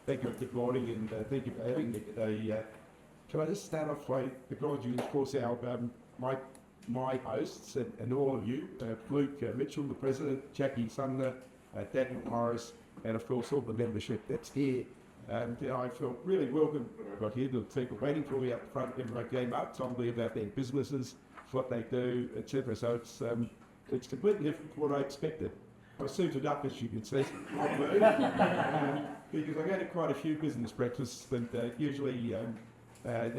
Thank you. Good morning, and thank you for having me today. Can I just start off by acknowledging, of course, our my hosts and all of you, Luke Mitchell, the President, Jackie Sumner, Daniel Morris, and of course all the membership that's here. I felt really welcome when I got here. The people waiting for me up front when I came up, told me about their businesses, what they do, etc. So it's completely different from what I expected. I suited up, as you can see, because I go to quite a few business breakfasts, and usually I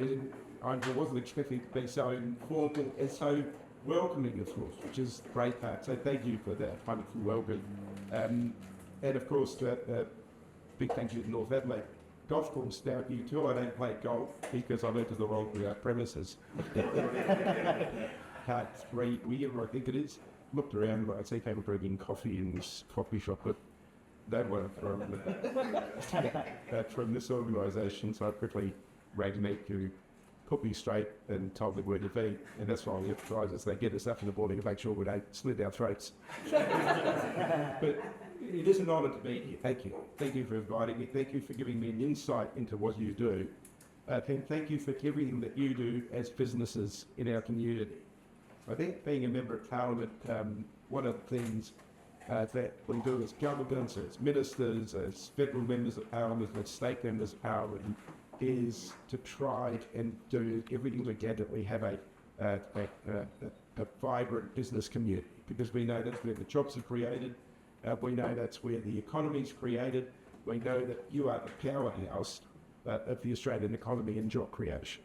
wasn't expecting to be so informal and so welcoming, of course, which is the great part. So thank you for that wonderful welcome. And of course, big thank you to North Adelaide Golf Course. Now, you too, I don't play golf because I went to the wrong premises. Part 3 year, I think it is. Looked around, I see people drinking coffee in this coffee shop, but don't want to from this organisation, so I quickly rang me to put me straight and told me where to be, and that's why we emphasise as they get us up in the morning to make sure we don't slit our throats. But it is an honour to be here. Thank you. Thank you for inviting me. Thank you for giving me an insight into what you do. And thank you for everything that you do as businesses in our community. I think being a member of Parliament, one of the things that we do as governments, as ministers, as federal members of Parliament, as state members of Parliament, is to try and do everything we can that we have a vibrant business community, because we know that's where the jobs are created, we know that's where the economy is created, we know that you are the powerhouse of the Australian economy and job creation.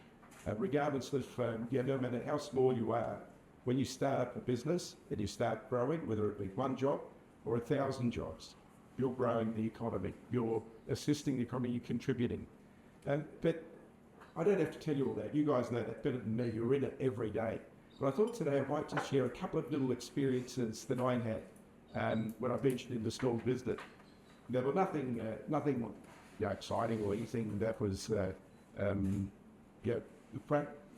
Regardless of, no matter how small you are, when you start up a business and you start growing, whether it be one job or 1,000 jobs, you're growing the economy, you're assisting the economy, you're contributing. But I don't have to tell you all that. You guys know that better than me. You're in it every day. But I thought today I might just share a couple of little experiences that I had when I ventured into small business. There were nothing exciting or anything that was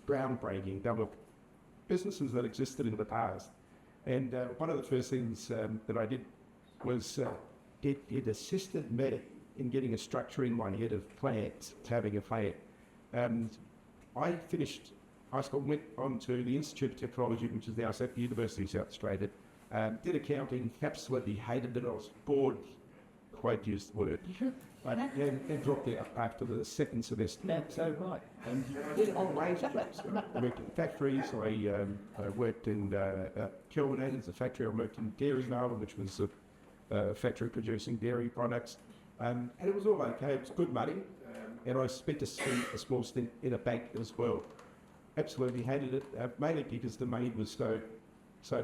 groundbreaking. There were businesses that existed in the past. And one of the first things that I did was it assisted me in getting a structure in my head of plans, having a plan. And I finished high school, went on to the Institute of Technology, which is now at the University of South Australia, did accounting, absolutely hated it. I was bored, quite used the word, and dropped out after the second semester. That's so right. And I did a whole range of jobs. I worked in factories, I worked in Kelvin as a factory, I worked in Dairy Farm, which was a factory producing dairy products. And it was all okay, it was good money, and I spent a small stint in a bank as well. Absolutely hated it, mainly because the money was so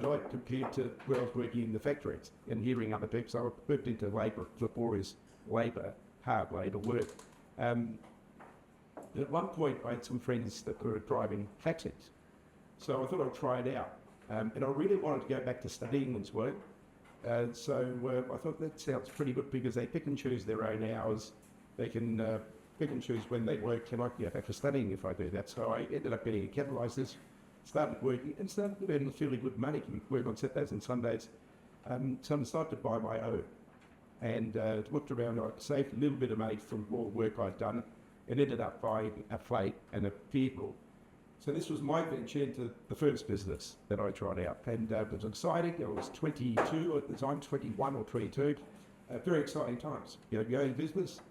light compared to where I was working in the factories and hearing other people. So I worked into labour, laborious labour, hard labour work. At one point I had some friends that were driving taxis, so I thought I'd try it out. And I really wanted to go back to studying as well. So I thought that sounds pretty good, because they pick and choose their own hours. They can pick and choose when they work, and I can go back to studying if I do that. So I ended up getting a capital licence, started working, and started earning fairly good money. You work on Saturdays and Sundays. So I decided to buy my own, and looked around. I saved a little bit of money from all the work I'd done, and ended up buying a freight and a vehicle. So this was my venture into the first business that I tried out, and it was exciting. I was 22 at the time, 21 or 22. Very exciting times. You own business.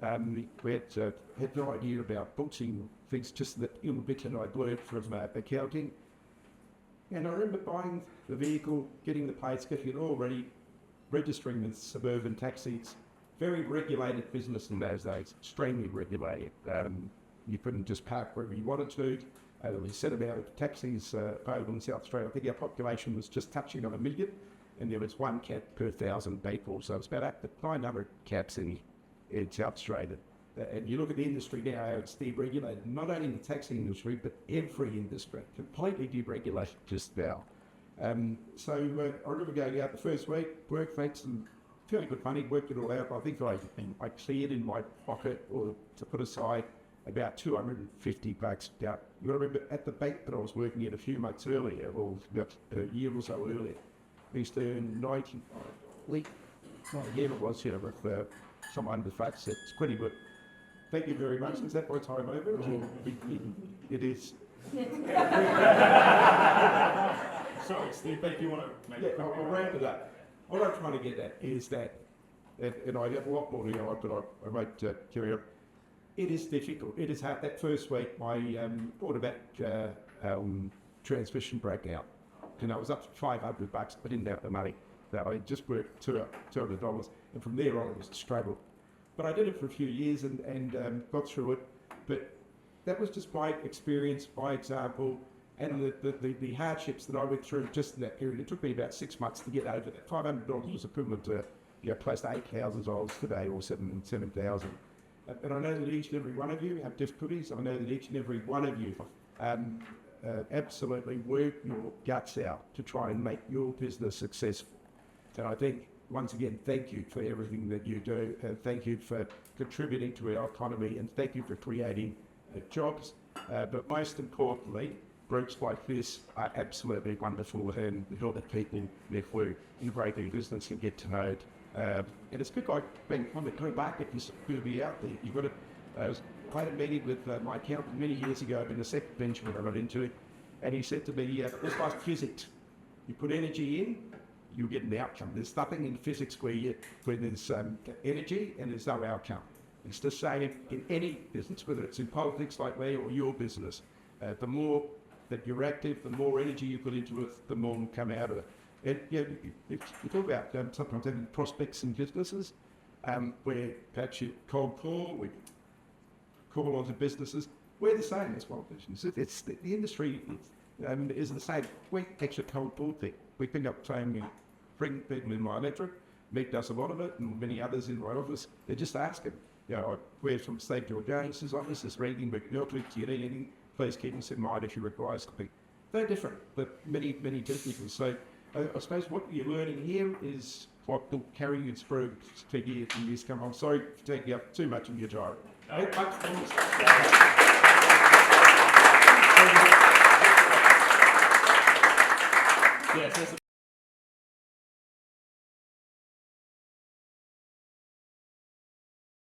We had no idea about booking things, just that little bit that I'd learned from accounting. And I remember buying the vehicle, getting the plates, getting it all ready, registering with suburban taxis. Very regulated business in those days, extremely regulated. You couldn't just park wherever you wanted to. We set about taxis available in South Australia. I think our population was just touching on 1 million, and there was 1 cab per 1,000 people. So it's about 900 cabs in South Australia. And you look at the industry now, how it's deregulated, not only the taxi industry, but every industry, completely deregulated just now. So I remember going out the first week, worked, made some fairly good money, worked it all out. I think I cleared in my pocket, or to put aside, about $250 out. You remember at the bank that I was working at a few months earlier, or about a year or so earlier, we used to earn $95 a week. Yeah, it was, with someone with facts. It's pretty good. Thank you very much. Is that my time over? It is. Sorry, Steve, if you want to make it. I'll round it up. What I'm trying to get at is that, and I have a lot more to go on, but I won't carry on. It is difficult. It is hard. That first week, my automatic transmission broke out. And I was up to $500, I didn't have the money. That I just worked $200, and from there on it was a struggle. But I did it for a few years and got through it. But that was just my experience, my example, and the hardships that I went through just in that period. It took me about 6 months to get over that. $500 was equivalent to close to $8,000 today, or $7,000. And I know that each and every one of you have difficulties. I know that each and every one of you absolutely work your guts out to try and make your business successful. And I think, once again, thank you for everything that you do. Thank you for contributing to our economy, and thank you for creating jobs. But most importantly, groups like this are absolutely wonderful, and the help that people network, integrate their business and get to know it. And it's good, like being on the go back if you're be out there. You've got to. I had a meeting with my accountant many years ago in the second venture when I got into it, and he said to me, it's like physics. You put energy in, you get an outcome. There's nothing in physics where there's energy and there's no outcome. It's the same in any business, whether it's in politics like me or your business. The more that you're active, the more energy you put into it, the more will come out of it. And you talk about sometimes having prospects in businesses where perhaps you cold call, we call onto businesses. We're the same as politicians. It's the industry is the same. We actually cold call thing. We pick up the phone, we bring people in my electorate. Meg does a lot of it, and many others in my office. They're just asking. We're from State Georganas' office, this reading, but do you need anything? Please keep us in mind if you require something. They're different, but many different. So I suppose what you're learning here is what will carry you through for years and years come on. Sorry for taking up too much of your time. Yes,